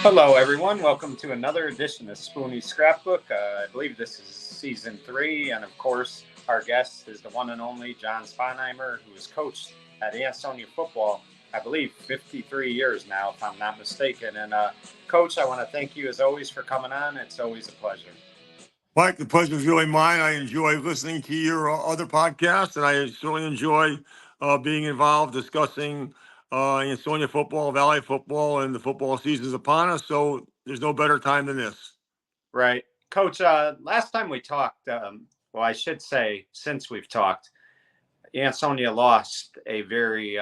Hello, everyone. Welcome to another edition of Spooney's Scrapbook. I believe this is season 3, and of course, our guest is the one and only John Sponheimer, who has coached at Ansonia football, I believe, 53 years now, if I'm not mistaken. And, Coach, I want to thank you as always for coming on. It's always a pleasure. Mike, the pleasure is really mine. I enjoy listening to your other podcasts, and I certainly enjoy being involved discussing Ansonia football, Valley football, and the football season is upon us. So there's no better time than this. Right. Coach, last time we talked, well, I should say, since we've talked, Ansonia lost a very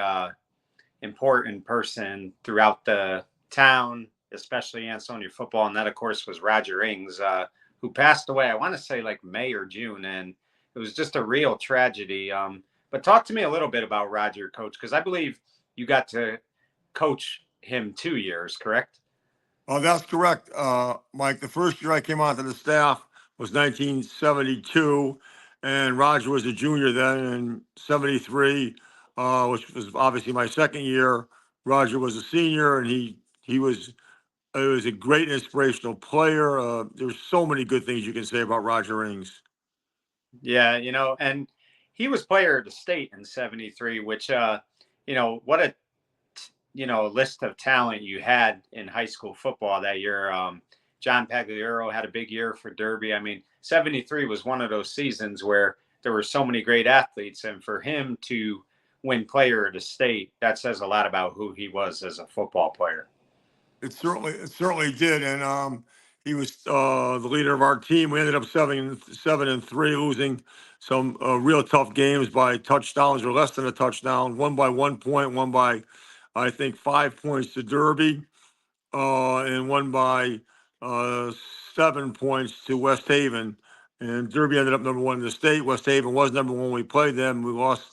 important person throughout the town, especially Ansonia football. And that, of course, was Roger Ings, who passed away, I want to say like May or June. And it was just a real tragedy. But talk to me a little bit about Roger, Coach, because I believe you got to coach him 2 years, correct? Oh, that's correct, Mike. The first year I came onto the staff was 1972, and Roger was a junior then in 73, which was obviously my second year. Roger was a senior, and he was a great inspirational player. There's so many good things you can say about Roger Ings. Yeah, and he was player of the state in 73, which, what a list of talent you had in high school football that year. John Pagliaro had a big year for Derby. I mean, 73 was one of those seasons where there were so many great athletes, and for him to win player of the state, that says a lot about who he was as a football player. It certainly did, and he was the leader of our team. We ended up 7-3, losing some real tough games by touchdowns or less than a touchdown. One by 1 point, one by I think 5 points to Derby, and one by uh, 7 points to West Haven. And Derby ended up number one in the state. West Haven was number one when we played them. We lost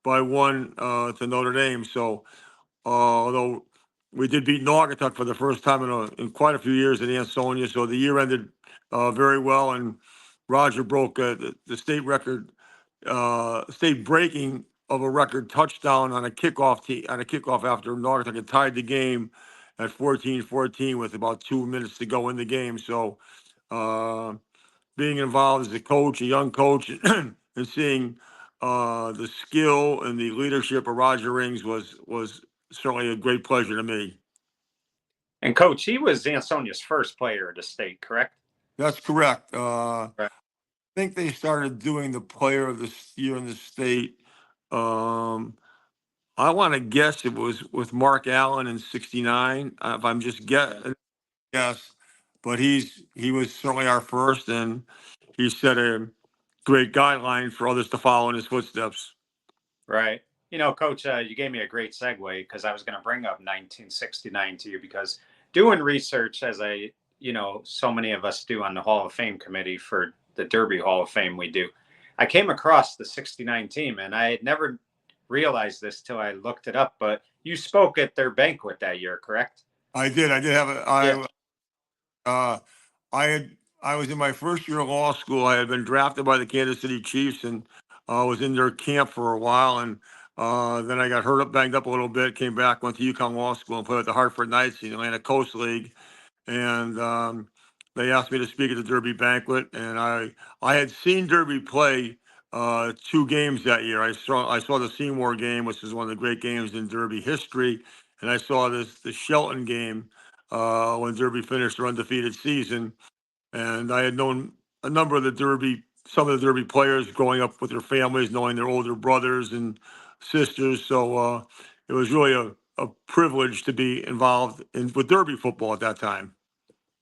by one to Notre Dame. So although we did beat Naugatuck for the first time in quite a few years in Ansonia, so the year ended very well. And Roger broke the state record, state breaking of a record touchdown on a kickoff after Naugatuck had tied the game at 14-14 with about 2 minutes to go in the game. So uh, being involved as a coach, a young coach, and seeing the skill and the leadership of Roger Rings was certainly a great pleasure to me. And coach, he was Ansonia's first player of the state, correct? That's correct. Right. I think they started doing the player of the year in the state. Um, I want to guess it was with Mark Allen in '69. If I'm just guess, but he was certainly our first, and he set a great guideline for others to follow in his footsteps. Right. Coach, you gave me a great segue because I was going to bring up 1969 to you because doing research, as so many of us do on the Hall of Fame committee for the Derby Hall of Fame, we do. I came across the 69 team, and I had never realized this till I looked it up, but you spoke at their banquet that year, correct? I did. I did have Yeah. uh, I had, I was in my first year of law school. I had been drafted by the Kansas City Chiefs and was in their camp for a while. And then I got banged up a little bit, came back, went to UConn Law School and played at the Hartford Knights in the Atlantic Coast League. And they asked me to speak at the Derby banquet. And I had seen Derby play 2 games that year. I saw the Seymour game, which is one of the great games in Derby history. And I saw the Shelton game when Derby finished their undefeated season. And I had known a number of some of the Derby players growing up with their families, knowing their older brothers and sisters. So it was really a privilege to be involved with Derby football at that time.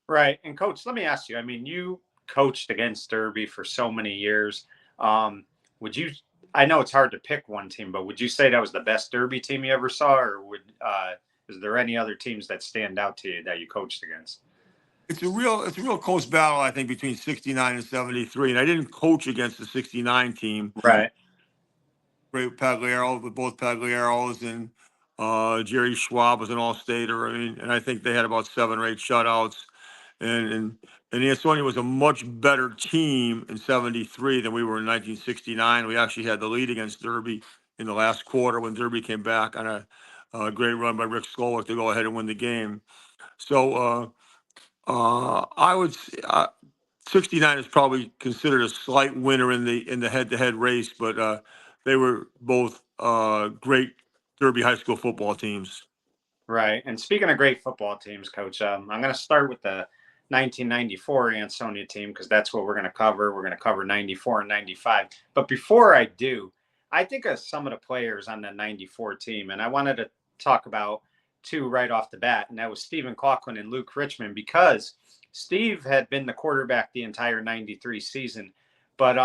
Right. And coach, let me ask you, I mean, you coached against Derby for so many years. Um, would you, I know it's hard to pick one team, but would you say that was the best Derby team you ever saw? Or is there any other teams that stand out to you that you coached against? It's a real close battle, I think, between '69 and '73. And I didn't coach against the '69 team. Right. Great Pagliaro, with both Pagliaros, and Jerry Schwab was an all-stater. I mean, and I think they had about 7 or 8 shutouts. And Ansonia was a much better team in '73 than we were in 1969. We actually had the lead against Derby in the last quarter when Derby came back on great run by Rick Skolick to go ahead and win the game. So I would 69 is probably considered a slight winner in the head-to-head race, but they were both great Derby high school football teams. Right. And speaking of great football teams, Coach, I'm going to start with the 1994 Ansonia team because that's what we're going to cover. We're going to cover 94 and 95. But before I do, I think of some of the players on the 94 team, and I wanted to talk about two right off the bat, and that was Stephen Coughlin and Luke Richmond because Steve had been the quarterback the entire 93 season. But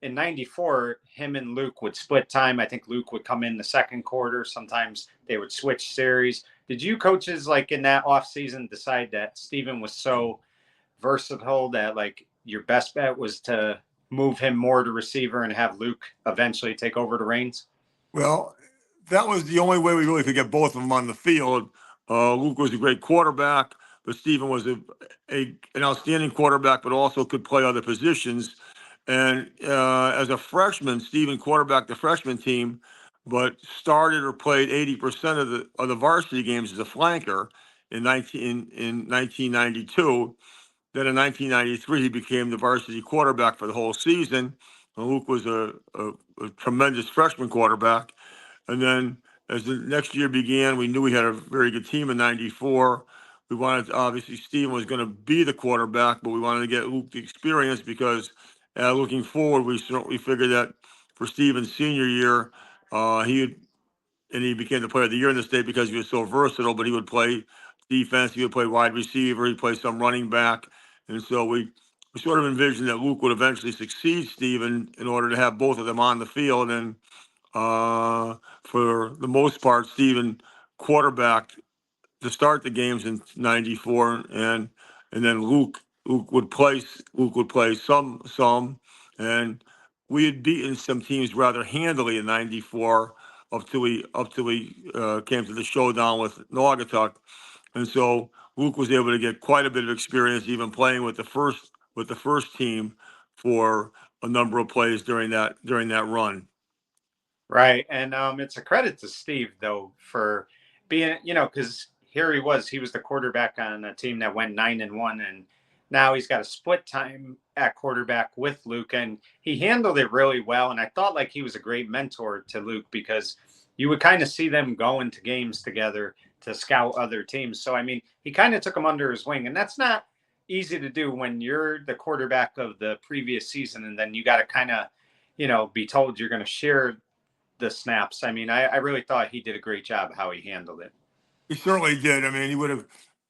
in 94, him and Luke would split time. I think Luke would come in the second quarter. Sometimes they would switch series. Did you coaches like in that offseason decide that Steven was so versatile that like your best bet was to move him more to receiver and have Luke eventually take over the reins? Well, that was the only way we really could get both of them on the field. Luke was a great quarterback, but Stephen was an outstanding quarterback, but also could play other positions. And as a freshman, Stephen quarterbacked the freshman team, but started or played 80% of the varsity games as a flanker in 1992. Then in 1993, he became the varsity quarterback for the whole season. And Luke was a tremendous freshman quarterback. And then as the next year began, we knew we had a very good team in 94. We wanted to, obviously, Steven was going to be the quarterback, but we wanted to get Luke the experience because looking forward, we certainly figured that for Steven's senior year, he became the player of the year in the state because he was so versatile, but he would play defense, he would play wide receiver, he'd play some running back. And so we sort of envisioned that Luke would eventually succeed Steven in order to have both of them on the field. And for the most part, Steven quarterbacked to start the games in '94, and then Luke would play some, and we had beaten some teams rather handily in '94 up till we came to the showdown with Naugatuck, and so Luke was able to get quite a bit of experience, even playing with the first team for a number of plays during that run. Right. And it's a credit to Steve, though, for being, because here he was the quarterback on a team that went 9-1. And now he's got a split time at quarterback with Luke. And he handled it really well. And I thought like he was a great mentor to Luke because you would kind of see them going to games together to scout other teams. So, I mean, he kind of took them under his wing. And that's not easy to do when you're the quarterback of the previous season. And then you got to kind of, be told you're going to share the snaps. I mean, I really thought he did a great job how he handled it. He certainly did. I mean, he would have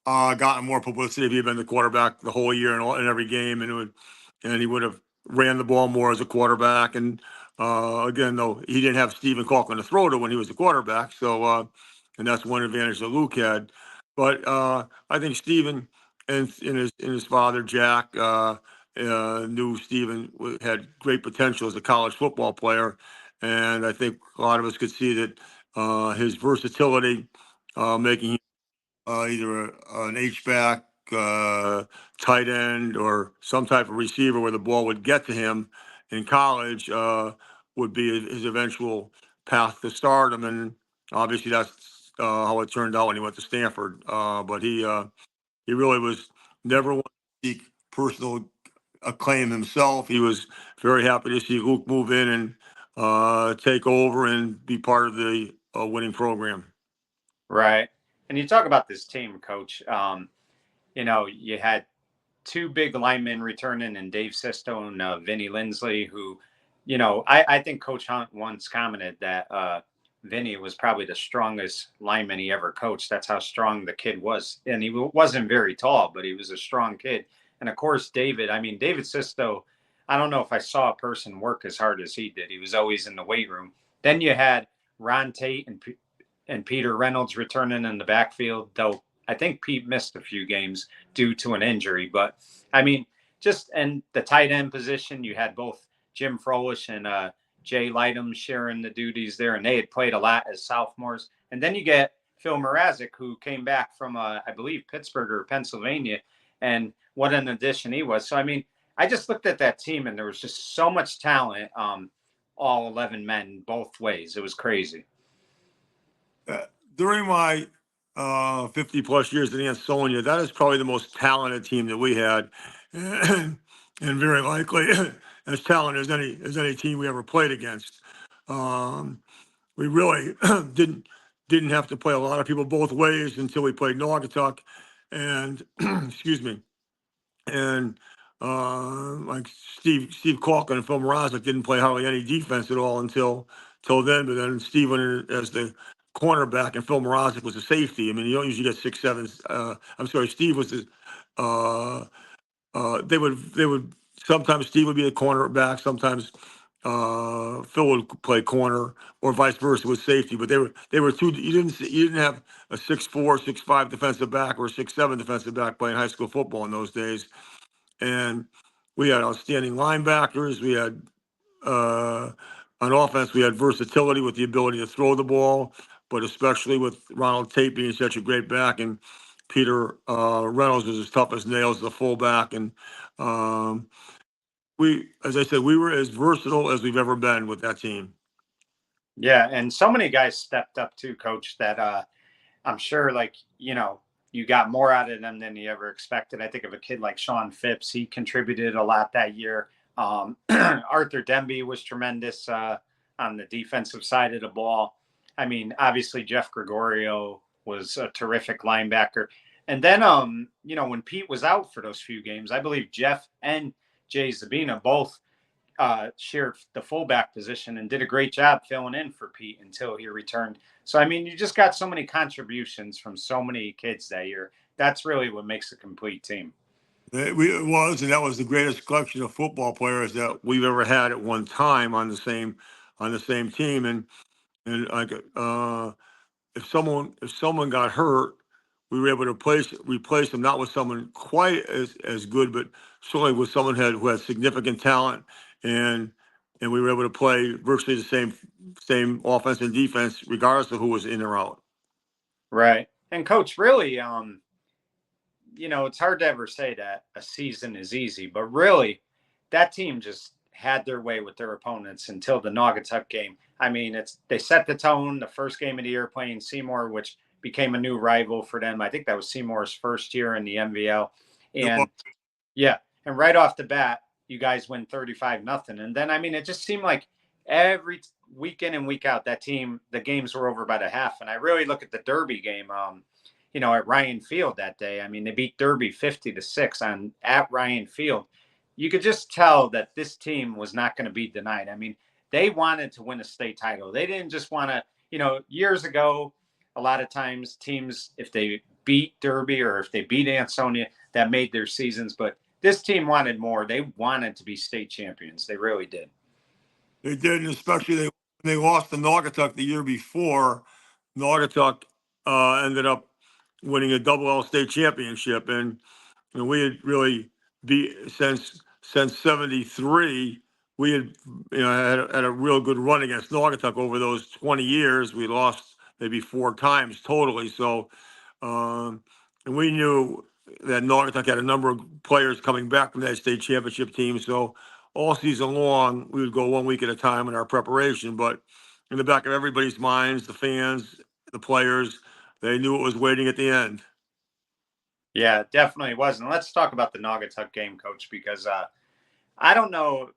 gotten more publicity if he had been the quarterback the whole year in every game, and he would have ran the ball more as a quarterback. And again, though, he didn't have Stephen Coughlin to throw to when he was the quarterback. So, and that's one advantage that Luke had. But I think Stephen and his father Jack knew Stephen had great potential as a college football player, and I think a lot of us could see that his versatility, making either an H-back, tight end, or some type of receiver where the ball would get to him in college would be his eventual path to stardom. And obviously that's how it turned out when he went to Stanford. But he really was never one to seek personal acclaim himself. He was very happy to see Luke move in and take over and be part of the winning program. Right. And you talk about this team, coach. You had two big linemen returning and Dave Sisto and Vinny Lindsley, who, I think Coach Hunt once commented that Vinny was probably the strongest lineman he ever coached. That's how strong the kid was. And he wasn't very tall, but he was a strong kid. And of course, David Sisto, I don't know if I saw a person work as hard as he did. He was always in the weight room. Then you had Ron Tate and Peter Reynolds returning in the backfield, though I think Pete missed a few games due to an injury. But I mean, and the tight end position, you had both Jim Froelich and Jay Lightham sharing the duties there, and they had played a lot as sophomores. And then you get Phil Mrazek, who came back from, I believe, Pittsburgh or Pennsylvania, and what an addition he was. So, I mean, I just looked at that team, and there was just so much talent, all 11 men, both ways. It was crazy. during my 50 plus years in Ansonia, that is probably the most talented team that we had, and very likely as talented as any team we ever played against. Um, we really didn't have to play a lot of people both ways until we played Naugatuck, and excuse me, and like Steve Calkin and Phil Mrazek didn't play hardly any defense at all until then. But then Steve went in as the cornerback, and Phil Mrazek was a safety. I mean, you don't usually get 6'7". I'm sorry, Steve was the. They would sometimes Steve would be the cornerback, sometimes Phil would play corner, or vice versa with safety. But they were two. You didn't have a 6'4", 6'5" defensive back or a 6'7" defensive back playing high school football in those days. And we had outstanding linebackers. We had on offense, we had versatility with the ability to throw the ball, but especially with Ronald Tate being such a great back, and Peter Reynolds was as tough as nails as a fullback. And as I said, we were as versatile as we've ever been with that team. Yeah, and so many guys stepped up too, Coach, that I'm sure, like, you got more out of them than you ever expected. I think of a kid like Sean Phipps. He contributed a lot that year. Arthur Demby was tremendous on the defensive side of the ball. I mean, obviously, Jeff Gregorio was a terrific linebacker. And then, when Pete was out for those few games, I believe Jeff and Jay Zabina both shared the fullback position and did a great job filling in for Pete until he returned. So, I mean, you just got so many contributions from so many kids that year. That's really what makes a complete team. It was, and that was the greatest collection of football players that we've ever had at one time on the same team. And like if someone got hurt, we were able to replace them, not with someone quite as good, but certainly with someone who had significant talent, and we were able to play virtually the same offense and defense regardless of who was in or out. Right. And Coach, really, it's hard to ever say that a season is easy, but really, that team just had their way with their opponents until the Naugatuck game. I mean, they set the tone the first game of the year playing Seymour, which became a new rival for them. I think that was Seymour's first year in the MVL. And yeah, and right off the bat, you guys win 35-0. And then, I mean, it just seemed like every week in and week out, that team, the games were over by the half. And I really look at the Derby game, at Ryan Field that day. I mean, they beat Derby 50-6 at Ryan Field. You could just tell that this team was not going to be denied. I mean, they wanted to win a state title. They didn't just want to, years ago, a lot of times teams, if they beat Derby or if they beat Ansonia, that made their seasons. But this team wanted more. They wanted to be state champions. They really did. They did, and especially when they lost to Naugatuck the year before. Naugatuck ended up winning a double L state championship, and we had really since '73. We had a real good run against Naugatuck over those 20 years. We lost maybe 4 times totally. So, and we knew that Naugatuck had a number of players coming back from that state championship team. So all season long, we would go 1 week at a time in our preparation. But in the back of everybody's minds, the fans, the players, they knew it was waiting at the end. Yeah, it definitely was. And let's talk about the Naugatuck game, Coach, because I don't know,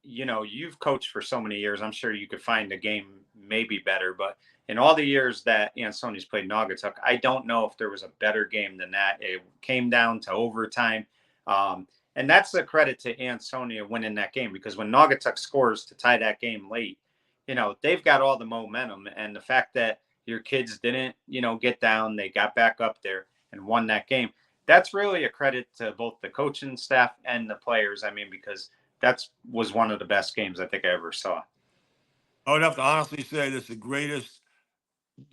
you've coached for so many years. I'm sure you could find a game maybe better, but in all the years that Ansonia's played Naugatuck, I don't know if there was a better game than that. It came down to overtime. And that's a credit to Ansonia winning that game, because when Naugatuck scores to tie that game late, they've got all the momentum. And the fact that your kids didn't, get down, they got back up there and won that game. That's really a credit to both the coaching staff and the players. I mean, because that was one of the best games I think I ever saw. I would have to honestly say this is the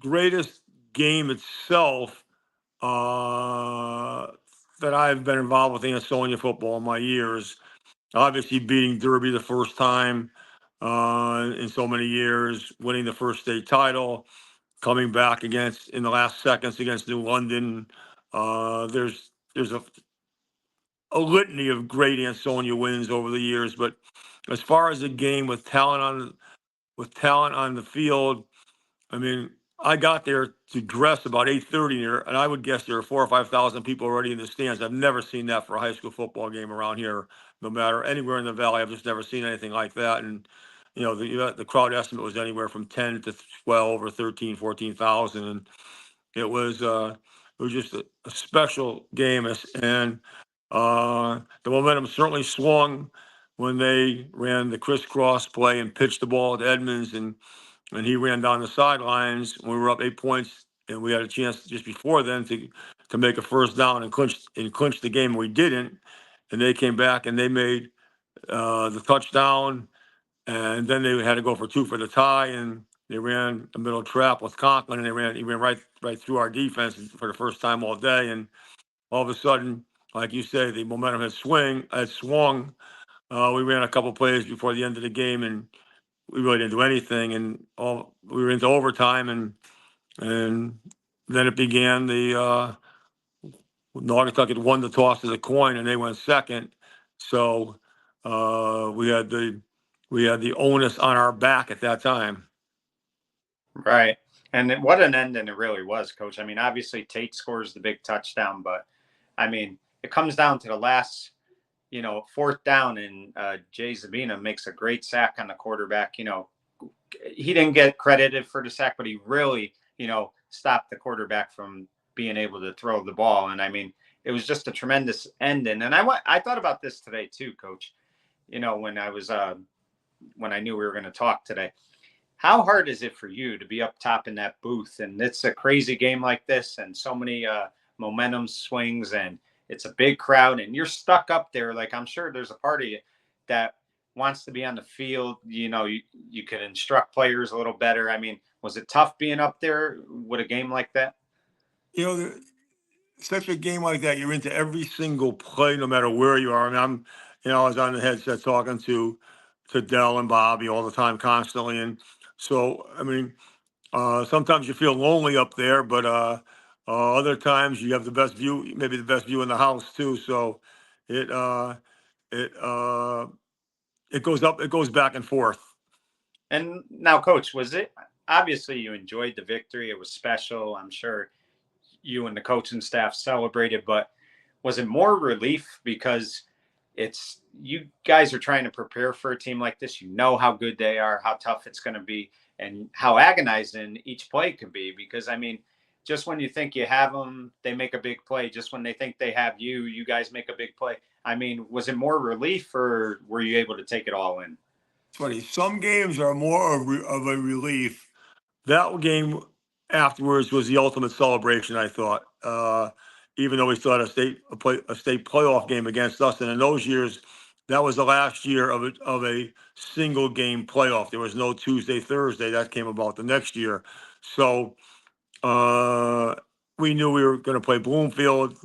greatest game itself that I've been involved with Ansonia football in my years. Obviously, beating Derby the first time in so many years, winning the first state title, coming back in the last seconds against New London. There's a litany of great Ansonia wins over the years, but as far as a game with talent on the field, I mean, I got there to dress about 8:30 there, and I would guess there were 4 or 5 thousand people already in the stands. I've never seen that for a high school football game around here, no matter anywhere in the valley. I've just never seen anything like that. And the crowd estimate was anywhere from 10 to 12 or 13, 14,000, and it was just a special game. And the momentum certainly swung when they ran the crisscross play and pitched the ball to Edmonds, and he ran down the sidelines. We were up 8 points, and we had a chance just before then to make a first down and clinch the game. We didn't, and they came back and they made the touchdown, and then they had to go for two for the tie, and they ran a middle trap with Conklin, and he ran right through our defense for the first time all day, and all of a sudden, like you say, the momentum had swung. We ran a couple plays before the end of the game, and we really didn't do anything, and we were into overtime, and then it began. The Naugatuck had won the toss of the coin, and they went second, so we had the onus on our back at that time. Right. And what an ending it really was, Coach. I mean, obviously Tate scores the big touchdown, but I mean, it comes down to the last, fourth down, and Jay Zabina makes a great sack on the quarterback. He didn't get credited for the sack, but he really, stopped the quarterback from being able to throw the ball. And I mean, it was just a tremendous ending. And I thought about this today too, Coach. When I knew we were going to talk today. How hard is it for you to be up top in that booth? And it's a crazy game like this, and so many momentum swings, and it's a big crowd, and you're stuck up there. Like, I'm sure there's a part of you that wants to be on the field. You could instruct players a little better. I mean, was it tough being up there with a game like that? You know, such a game like that, you're into every single play, no matter where you are. I mean, I was on the headset talking to Dell and Bobby all the time, constantly, and so I mean, sometimes you feel lonely up there, but other times you have the best view, maybe the best view in the house too. So it uh, it uh, it goes back and forth. And now, Coach, was it obviously you enjoyed the victory? It was special. I'm sure you and the coaching staff celebrated, but was it more relief because it's you guys are trying to prepare for a team like this? You know how good they are, how tough it's going to be, and how agonizing each play can be. Because I mean, just when you think you have them, they make a big play. Just when they think they have you, you guys make a big play. I mean, was it more relief, or were you able to take it all in? It's funny. Some games are more of a relief. That game afterwards was the ultimate celebration, I thought. Even though we still had a state playoff game against us, and in those years, that was the last year of a single game playoff. There was no Tuesday, Thursday. That came about the next year. So uh, we knew we were going to play Bloomfield,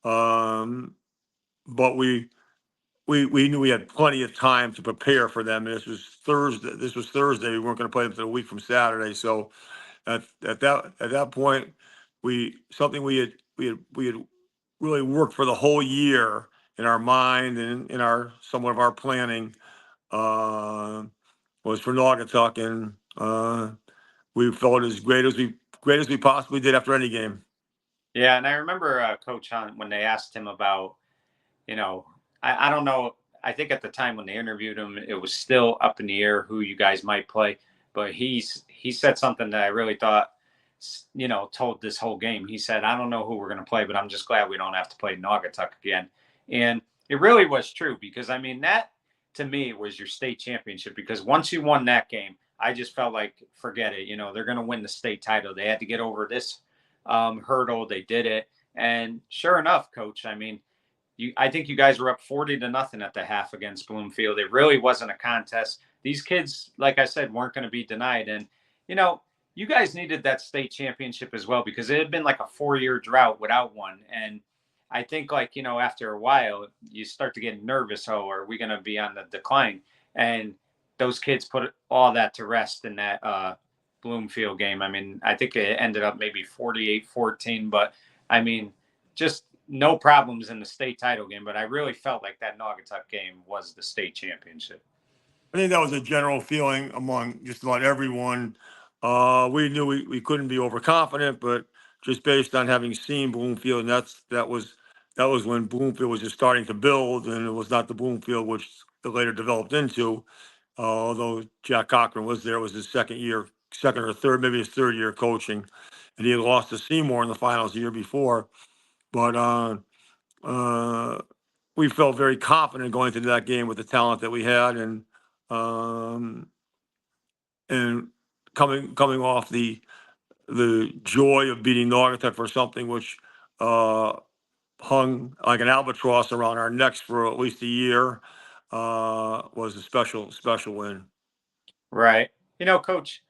um, but we knew we had plenty of time to prepare for them. And this was Thursday. This was Thursday. We weren't going to play them for a week from Saturday. So at that point, we had really worked for the whole year in our mind and in our somewhat of our planning uh, was for Naugatuck, and we felt as great as we possibly did after any game. Yeah, and I remember Coach Hunt when they asked him about, you know, I don't know. I think at the time when they interviewed him, it was still up in the air who you guys might play. But he said something that I really thought, told this whole game. He said, "I don't know who we're going to play, but I'm just glad we don't have to play Naugatuck again." And it really was true, because I mean that to me was your state championship, because once you won that game, I just felt like forget it. They're going to win the state title. They had to get over this hurdle. They did it, and sure enough, Coach. I mean, I think you guys were up 40-0 at the half against Bloomfield. It really wasn't a contest. These kids, like I said, weren't going to be denied. And, you guys needed that state championship as well, because it had been like a 4-year drought without one. And I think, like, after a while, you start to get nervous. Oh, are we going to be on the decline? And those kids put all that to rest in that Bloomfield game. I mean, I think it ended up maybe 48-14, but I mean, just no problems in the state title game. But I really felt like that Naugatuck game was the state championship. I think that was a general feeling among just about everyone. We knew we couldn't be overconfident, but just based on having seen Bloomfield, and that was when Bloomfield was just starting to build, and it was not the Bloomfield which it later developed into. Although Jack Cochran was there, it was his second or third, maybe his third year coaching, and he had lost to Seymour in the finals the year before. But uh, we felt very confident going into that game with the talent that we had, um, and coming off the joy of beating Naugatuck for something which uh, hung like an albatross around our necks for at least a year was a special win. Right. Coach,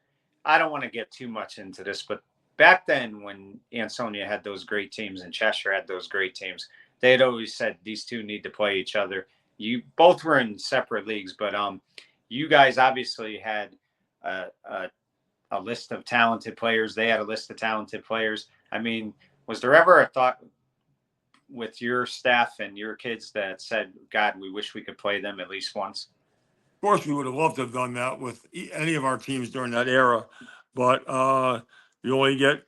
I don't want to get too much into this, but back then when Ansonia had those great teams and Cheshire had those great teams, they had always said these two need to play each other. You both were in separate leagues, but you guys obviously had a, a, a list of talented players. They had a list of talented players. I mean, was there ever a thought with your staff and your kids that said, God, we wish we could play them at least once? Of course, we would have loved to have done that with any of our teams during that era, but you only get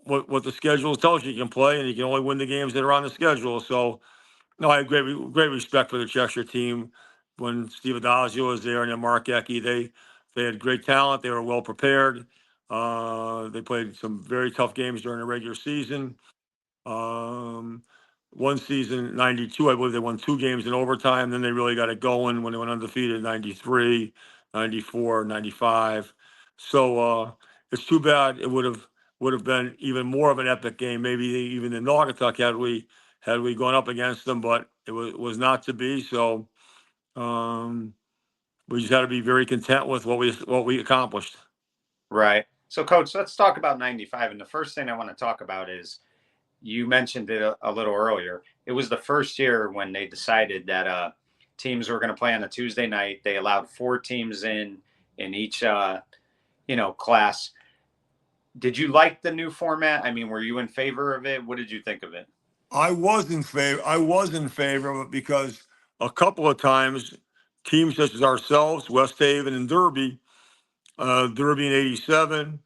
what the schedule tells you can play, and you can only win the games that are on the schedule. So, no, I have great respect for the Cheshire team. When Steve Adazio was there and then Mark Ecke, they had great talent. They were well prepared. They played some very tough games during the regular season. Um, One season, 92, I believe they won two games in overtime. Then they really got it going when they went undefeated in 93, 94, 95. So it's too bad. It would have been even more of an epic game, maybe even in Naugatuck had we gone up against them, but it was not to be. So um, we just had to be very content with what we accomplished. Right. So, Coach, let's talk about 95. And the first thing I want to talk about is you mentioned it a little earlier. It was the first year when they decided that teams were going to play on a Tuesday night. They allowed four teams in each class. Did you like the new format? I mean, were you in favor of it? What did you think of it? I was in favor. I was in favor of it because a couple of times teams such as ourselves, West Haven and Derby, Derby in '87,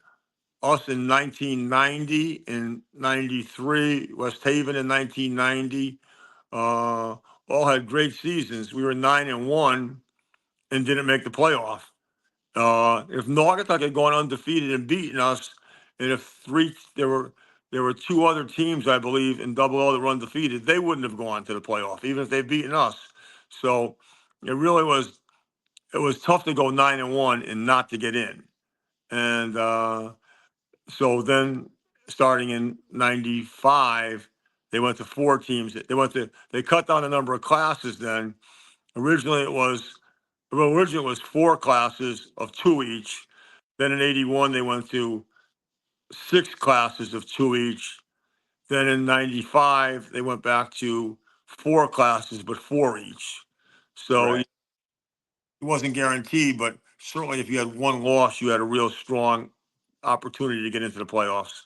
us in 1990 and '93, West Haven in 1990, all had great seasons. We were 9-1 and didn't make the playoff. If Naugatuck had gone undefeated and beaten us, and if there were two other teams, I believe, in Double O that were undefeated, they wouldn't have gone to the playoff, even if they'd beaten us. So it was tough to go 9-1 and not to get in. And so then starting in '95, they went to four teams. They cut down the number of classes then. Originally it was originally it was four classes of two each. Then in '81 they went to six classes of two each. Then in '95 they went back to four classes but four each. So Right. it wasn't guaranteed, but certainly if you had one loss, you had a real strong opportunity to get into the playoffs.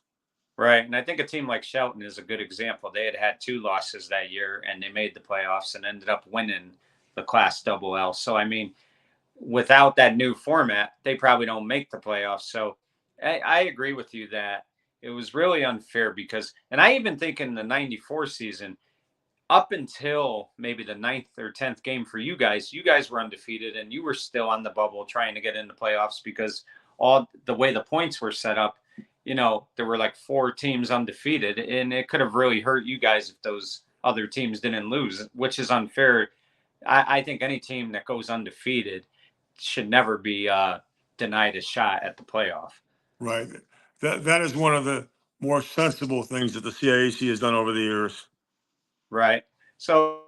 Right. And I think a team like Shelton is a good example. They had two losses that year and they made the playoffs and ended up winning the Class Double L. So, I mean, without that new format, they probably don't make the playoffs. So I agree with you that it was really unfair because, and I even think in the 94 season, up until maybe the ninth or 10th game for you guys were undefeated and you were still on the bubble trying to get into playoffs because all the way the points were set up, there were like four teams undefeated and it could have really hurt you guys if those other teams didn't lose, which is unfair. I think any team that goes undefeated should never be denied a shot at the playoff. Right. That is one of the more sensible things that the CIAC has done over the years. Right. So,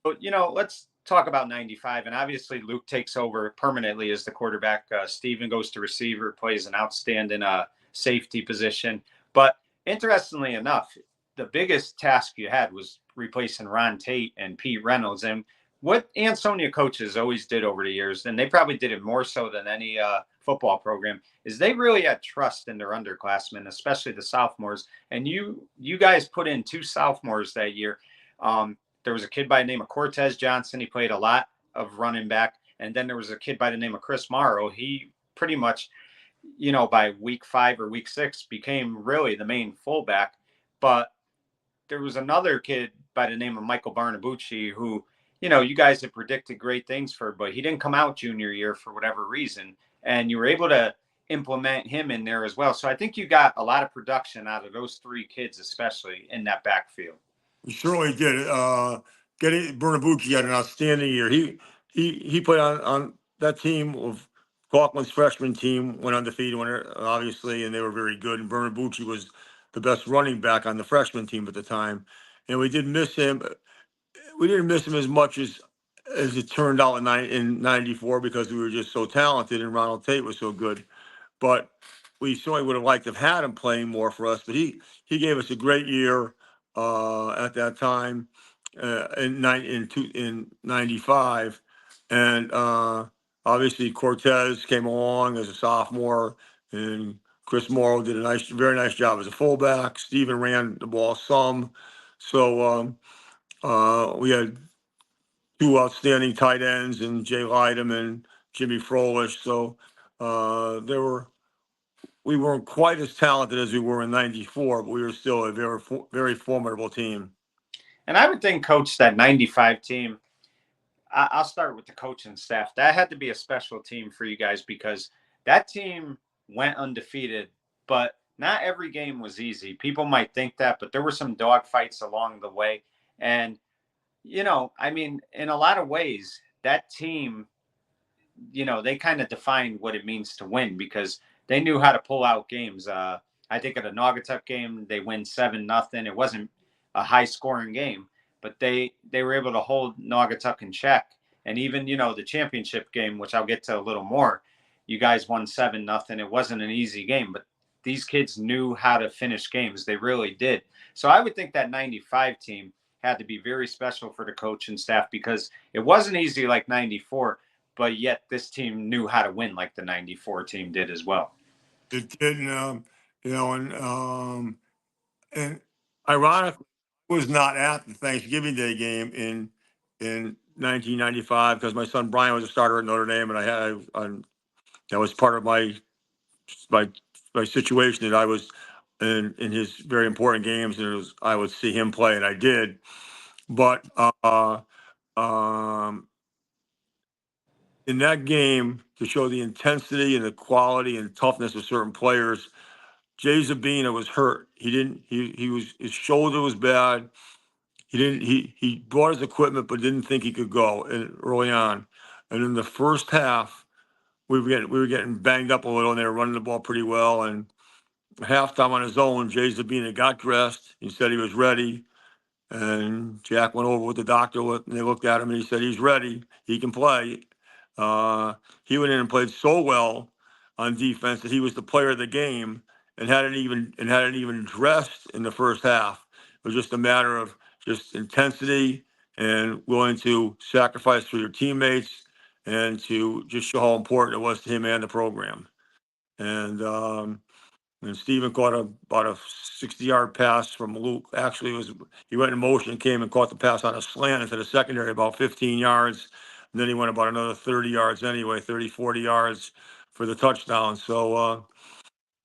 let's talk about 95. And obviously, Luke takes over permanently as the quarterback. Steven goes to receiver, plays an outstanding safety position. But interestingly enough, the biggest task you had was replacing Ron Tate and Pete Reynolds. And what Ansonia coaches always did over the years, and they probably did it more so than any football program, is they really had trust in their underclassmen, especially the sophomores. And you guys put in two sophomores that year. There was a kid by the name of Cortez Johnson. He played a lot of running back. And then there was a kid by the name of Chris Morrow. He pretty much, by week 5 or week 6 became really the main fullback. But there was another kid by the name of Michael Barnabucci who, you guys had predicted great things for, but he didn't come out junior year for whatever reason. And you were able to implement him in there as well. So I think you got a lot of production out of those 3 kids, especially in that backfield. He certainly did. Getting Bernabucci had an outstanding year. He played on that team of Falkland's freshman team, went undefeated, obviously, and they were very good. And Bernabucci was the best running back on the freshman team at the time. And we did miss him. We didn't miss him as much as it turned out in '94 because we were just so talented and Ronald Tate was so good. But we certainly would have liked to have had him playing more for us. But he gave us a great year at that time in '95, and obviously Cortez came along as a sophomore, and Chris Morrow did very nice job as a fullback. Steven ran the ball some, so we had 2 outstanding tight ends and Jay Lydham and Jimmy Froelich. So we weren't quite as talented as we were in '94, but we were still a very formidable team. And I would think, Coach, that 95 team, I'll start with the coaching staff. That had to be a special team for you guys because that team went undefeated, but not every game was easy. People might think that, but there were some dogfights along the way. And, I mean, in a lot of ways, that team, they kind of defined what it means to win because they knew how to pull out games. I think at a Naugatuck game, they win 7-0. It wasn't a high scoring game, but they were able to hold Naugatuck in check. And even, the championship game, which I'll get to a little more, you guys won 7-0. It wasn't an easy game, but these kids knew how to finish games. They really did. So I would think that 95 team had to be very special for the coach and staff because it wasn't easy like 94, but yet this team knew how to win like the 94 team did as well. It did, and ironically, I was not at the Thanksgiving Day game in 1995 because my son Brian was a starter at Notre Dame, and that was part of my my situation that I was in his very important games, and I would see him play, and I did. But um, in that game, to show the intensity and the quality and toughness of certain players, Jay Zabina was hurt. He didn't. He was his shoulder was bad. He didn't. He brought his equipment, but didn't think he could go early on. And in the first half, we were getting banged up a little, and they were running the ball pretty well. And halftime on his own, Jay Zabina got dressed. He said he was ready. And Jack went over with the doctor, and they looked at him, and he said he's ready. He can play. He went in and played so well on defense that he was the player of the game, and hadn't even dressed in the first half. It was just a matter of just intensity and willing to sacrifice for your teammates and to just show how important it was to him and the program. And Steven caught about a 60-yard pass from Luke. Actually, he went in motion, came and caught the pass on a slant into the secondary about 15 yards. And then he went about another 30 yards anyway, 30, 40 yards for the touchdown. So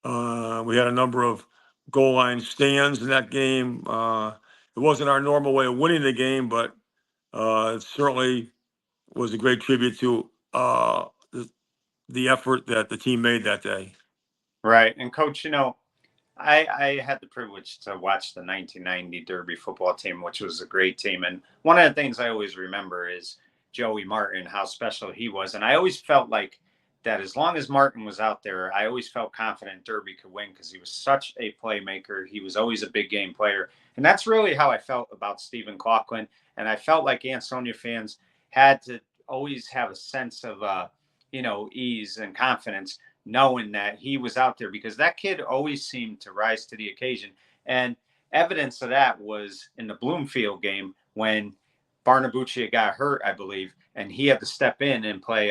we had a number of goal line stands in that game. It wasn't our normal way of winning the game, but it certainly was a great tribute to the effort that the team made that day. Right. And Coach, I had the privilege to watch the 1990 Derby football team, which was a great team. And one of the things I always remember is Joey Martin, how special he was. And I always felt like that as long as Martin was out there, I always felt confident Derby could win because he was such a playmaker. He was always a big game player. And that's really how I felt about Stephen Coughlin. And I felt like Ansonia fans had to always have a sense of, ease and confidence knowing that he was out there because that kid always seemed to rise to the occasion. And evidence of that was in the Bloomfield game when Barnabucci got hurt, I believe, and he had to step in and play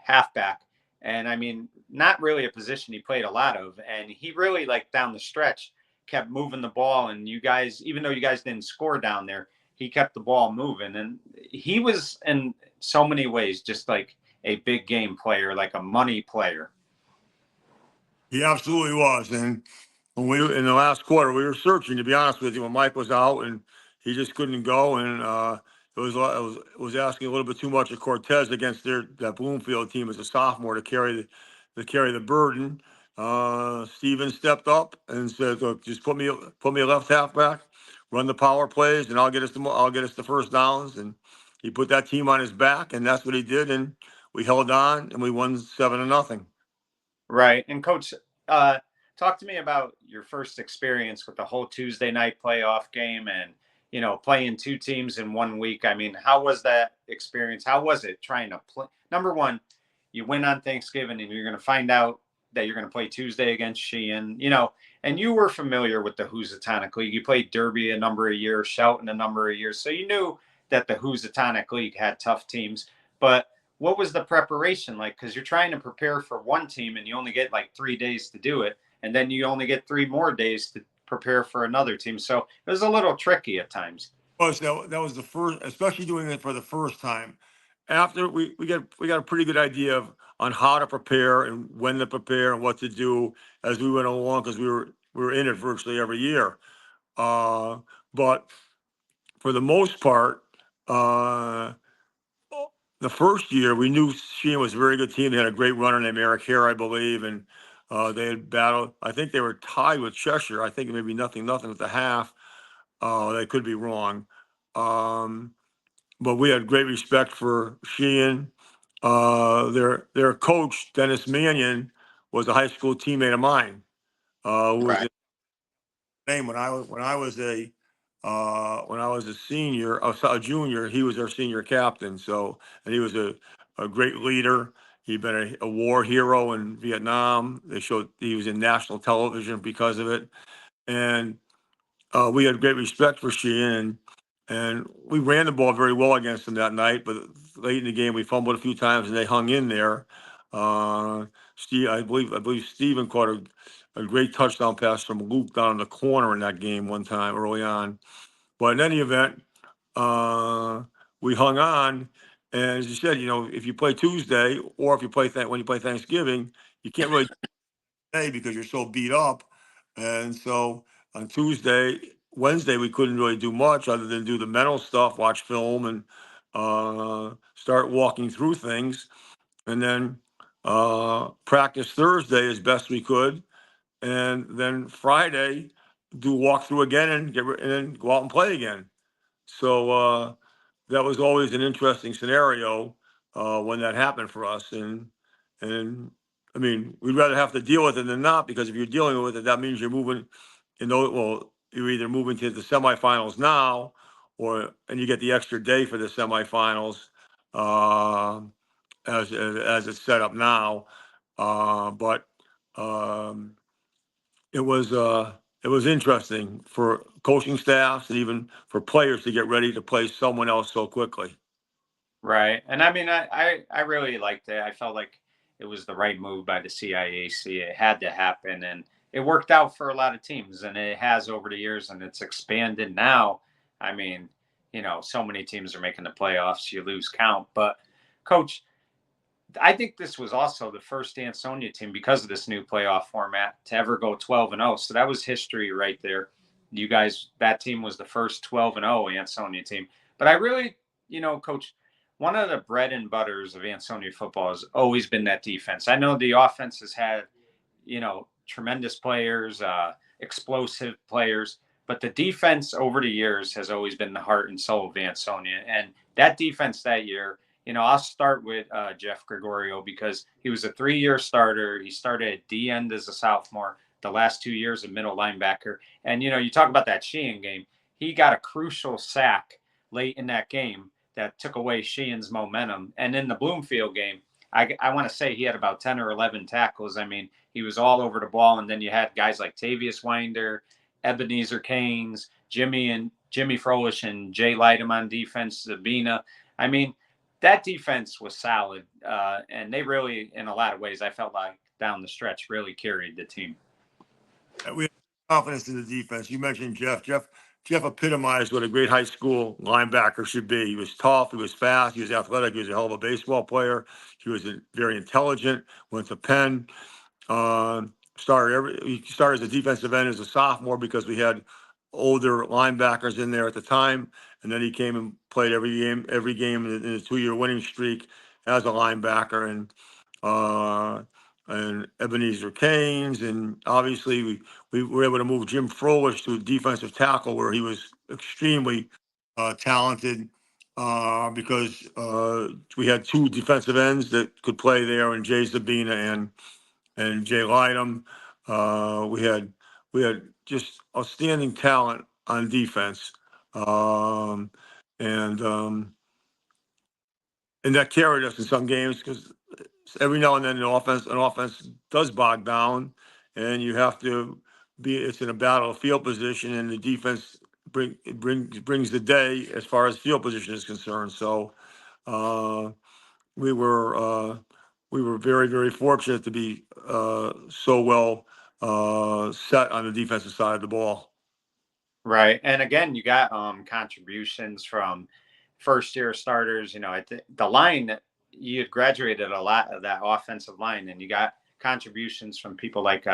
halfback. And I mean, not really a position he played a lot of. And he really, like down the stretch, kept moving the ball. And you guys, even though you guys didn't score down there, he kept the ball moving. And he was in so many ways just like a big game player, like a money player. He absolutely was. And when we in the last quarter, we were searching. To be honest with you, when Mike was out and he just couldn't go, and it was asking a little bit too much of Cortez against that Bloomfield team as a sophomore to carry the burden. Steven stepped up and said, "Look, just put me a left halfback, run the power plays, and I'll get us the first downs." And he put that team on his back, and that's what he did. And we held on, and we won 7-0. Right. And coach, uh, talk to me about your first experience with the whole Tuesday night playoff game and, playing two teams in 1 week. I mean, how was that experience? How was it trying to play? Number one, you win on Thanksgiving and you're going to find out that you're going to play Tuesday against Sheehan, and you were familiar with the Housatonic League. You played Derby a number of years, Shelton a number of years. So you knew that the Housatonic League had tough teams. But what was the preparation like? Because you're trying to prepare for one team and you only get like 3 days to do it. And then you only get 3 more days to prepare for another team. So it was a little tricky at times. That was the first, especially doing it for the first time. After we got a pretty good idea on how to prepare and when to prepare and what to do as we went along because we were in it virtually every year. But for the most part, uh, the first year we knew Sheehan was a very good team. They had a great runner named Eric Hare, I believe, and they had battled. I think they were tied with Cheshire. I think maybe nothing at the half. They could be wrong. Um, but we had great respect for Sheehan. Their coach, Dennis Mannion, was a high school teammate of mine. Who was Right. his name when I was a senior, a junior. He was our senior captain. So, and he was a great leader. He'd been a war hero in Vietnam. They showed he was in national television because of it, and we had great respect for Sheehan, and we ran the ball very well against them that night. But late in the game, we fumbled a few times, and they hung in there. Steve, I believe Steven caught a great touchdown pass from Luke down in the corner in that game one time early on. But in any event, uh, we hung on. And as you said, if you play Tuesday or if you when you play Thanksgiving, you can't really day because you're so beat up. And so on Wednesday, we couldn't really do much other than do the mental stuff, watch film, and start walking through things. And then practice Thursday as best we could. And then Friday, do walk through again and then go out and play again. So that was always an interesting scenario when that happened for us. And I mean, we'd rather have to deal with it than not because if you're dealing with it, that means you're moving. Well, you're either moving to the semifinals now, and you get the extra day for the semifinals uh, as it's set up now. But um, it was interesting for coaching staffs and even for players to get ready to play someone else so quickly. Right. And I mean, I really liked it. I felt like it was the right move by the CIAC. It had to happen. And it worked out for a lot of teams. And it has over the years. And it's expanded now. I mean, so many teams are making the playoffs. You lose count. But, coach, I think this was also the first Ansonia team because of this new playoff format to ever go 12-0. So that was history right there. You guys, that team was the first 12-0 Ansonia team. But I really, coach, one of the bread and butters of Ansonia football has always been that defense. I know the offense has had, tremendous players, explosive players, but the defense over the years has always been the heart and soul of Ansonia. And that defense that year, I'll start with Jeff Gregorio because he was a 3-year starter. He started at D end as a sophomore, the last 2 years a middle linebacker. And, you talk about that Sheehan game. He got a crucial sack late in that game that took away Sheehan's momentum. And in the Bloomfield game, I want to say he had about 10 or 11 tackles. I mean, he was all over the ball. And then you had guys like Tavius Winder, Ebenezer Canes, Jimmy Froelich and Jay Lightem on defense, Zabina. I mean, that defense was solid, and they really, in a lot of ways, I felt like down the stretch, really carried the team. We have confidence in the defense. You mentioned Jeff. Jeff epitomized what a great high school linebacker should be. He was tough. He was fast. He was athletic. He was a hell of a baseball player. He was very intelligent. Went to Penn. he started as a defensive end as a sophomore because we had older linebackers in there at the time, and then he came and played every game in a 2-year winning streak as a linebacker, and Ebenezer Canes, and obviously we were able to move Jim Froelich to a defensive tackle where he was extremely talented, because we had two defensive ends that could play there, and Jay Zabina and Jay Lydham. We had just outstanding talent on defense, um, and um, and that carried us in some games because every now and then an offense does bog down, and you have to be. It's in a battle of field position, and the defense brings the day as far as field position is concerned. So. Uh, we were very, very fortunate to be so well set on the defensive side of the ball. Right. And again, you got contributions from first year starters. I think the line, you had graduated a lot of that offensive line, and you got contributions from people like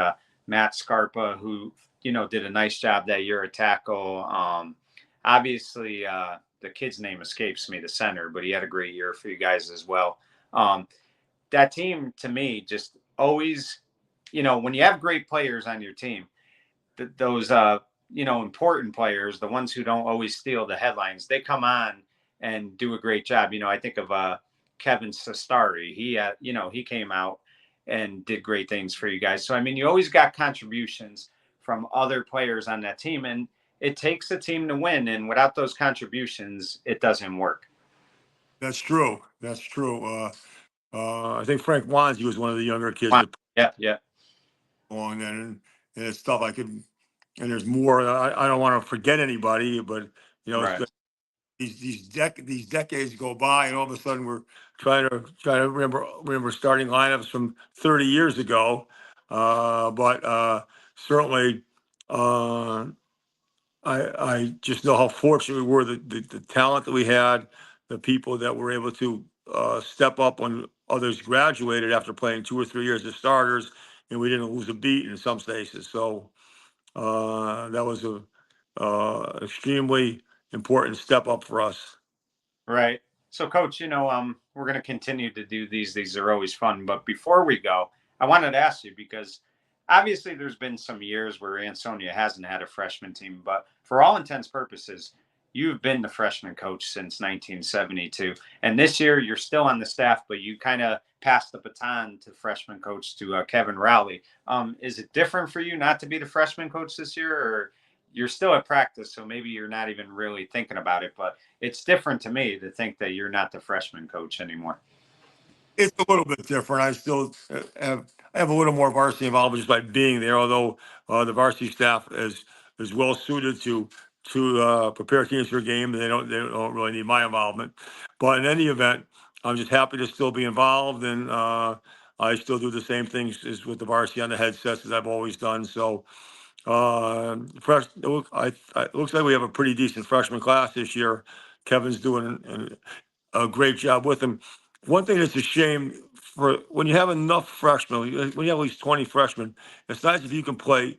Matt Scarpa, who did a nice job that year at tackle. Obviously, the kid's name escapes me, the center, but he had a great year for you guys as well. That team, to me, just always, when you have great players on your team, those important players, the ones who don't always steal the headlines, they come on and do a great job. I think of Kevin Sestari. He came out and did great things for you guys. So I mean, you always got contributions from other players on that team, and it takes a team to win. And without those contributions, it doesn't work. That's true. That's true. I think Frank Wanzi was one of the younger kids that Yeah, yeah. along then, and it's stuff I could. And there's more. I don't want to forget anybody, but Right. it's these decades go by, and all of a sudden we're trying to remember starting lineups from 30 years ago. But certainly, uh, I just know how fortunate we were, the talent that we had, the people that were able to step up when others graduated after playing 2 or 3 years as starters, and we didn't lose a beat in some spaces. So that was a extremely important step up for us. Right. So, Coach, we're going to continue to do these. These are always fun. But before we go, I wanted to ask you because obviously there's been some years where Ansonia hasn't had a freshman team, but for all intents purposes, you've been the freshman coach since 1972, and this year you're still on the staff, but you kind of passed the baton to freshman coach to Kevin Rowley. Is it different for you not to be the freshman coach this year, or you're still at practice, so maybe you're not even really thinking about it? But it's different to me to think that you're not the freshman coach anymore. It's a little bit different. I still have a little more varsity involvement just by being there, although the varsity staff is well suited to prepare teams for a game. They don't really need my involvement. But in any event, I'm just happy to still be involved, and I still do the same things as with the varsity on the headsets as I've always done. So it looks like we have a pretty decent freshman class this year. Kevin's doing a great job with them. One thing that's a shame for when you have enough freshmen, when you have at least 20 freshmen, it's nice if you can play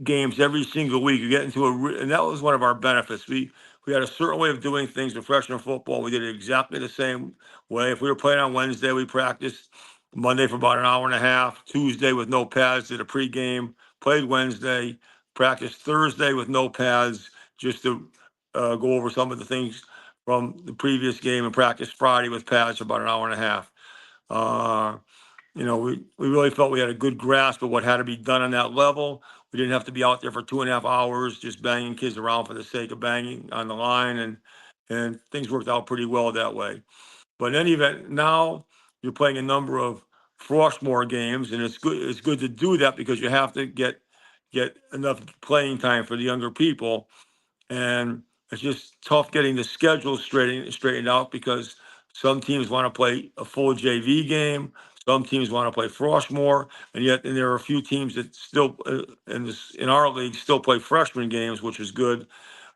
games every single week. You get into and that was one of our benefits. We had a certain way of doing things in freshman football. We did it exactly the same way. If we were playing on Wednesday, we practiced Monday for about an hour and a half. Tuesday with no pads, did a pregame. Played Wednesday, practiced Thursday with no pads, just to go over some of the things from the previous game, and practice Friday with pads for about an hour and a half. Uh, we really felt we had a good grasp of what had to be done on that level. We didn't have to be out there for 2.5 hours just banging kids around for the sake of banging on the line, and things worked out pretty well that way. But in any event, now you're playing a number of Frostmore games, and it's good. It's good to do that because you have to get enough playing time for the younger people, and it's just tough getting the schedule straightened out because some teams want to play a full JV game, some teams want to play Frostmore, and there are a few teams that still in our league still play freshman games, which is good.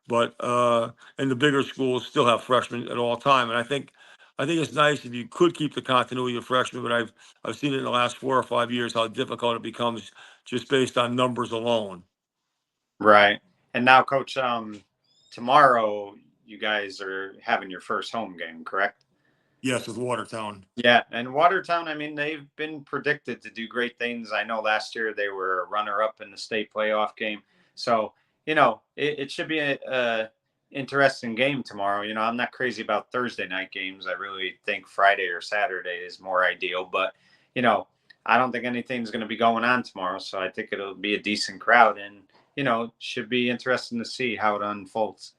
But and the bigger schools still have freshmen at all time, and I think it's nice if you could keep the continuity of freshmen. But I've seen it in the last 4 or 5 years how difficult it becomes just based on numbers alone. Right. And now, Coach, tomorrow you guys are having your first home game, correct? Yes, with Watertown. Yeah, and Watertown, I mean, they've been predicted to do great things. I know last year they were a runner-up in the state playoff game, so it should be a interesting game tomorrow. I'm not crazy about Thursday night games. I really think Friday or Saturday is more ideal, but you know, I don't think anything's going to be going on tomorrow, so I think it'll be a decent crowd, and should be interesting to see how it unfolds.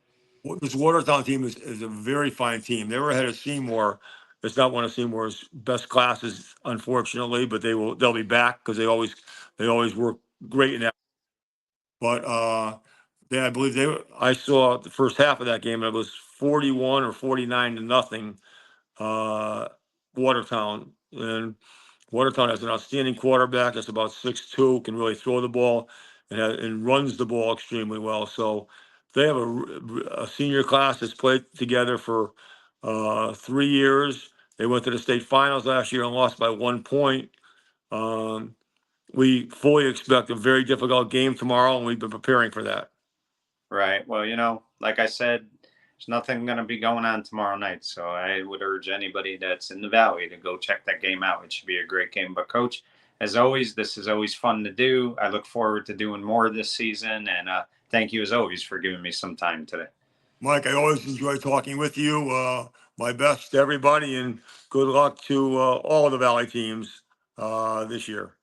This Watertown team is a very fine team. They were ahead of Seymour. It's not one of Seymour's best classes, unfortunately, but they'll be back because they always work great in that. But I believe I saw the first half of that game, and it was 41 or 49 to nothing, Watertown. And Watertown has an outstanding quarterback that's about 6'2", can really throw the ball and runs the ball extremely well. So they have a senior class that's played together for 3 years. They went to the state finals last year and lost by 1 point. We fully expect a very difficult game tomorrow, and we've been preparing for that. Right. Well, like I said, there's nothing going to be going on tomorrow night. So I would urge anybody that's in the Valley to go check that game out. It should be a great game. But, Coach, as always, this is always fun to do. I look forward to doing more this season. And thank you, as always, for giving me some time today. Mike, I always enjoy talking with you. My best to everybody, and good luck to all of the Valley teams this year.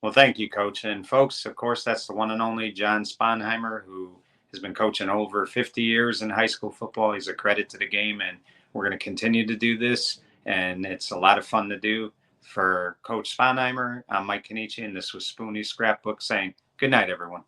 Well, thank you, Coach. And, folks, of course, that's the one and only John Sponheimer, who has been coaching over 50 years in high school football. He's a credit to the game, and we're going to continue to do this. And it's a lot of fun to do. For Coach Sponheimer, I'm Mike Kenichi, and this was Spooney's Scrapbook saying good night, everyone.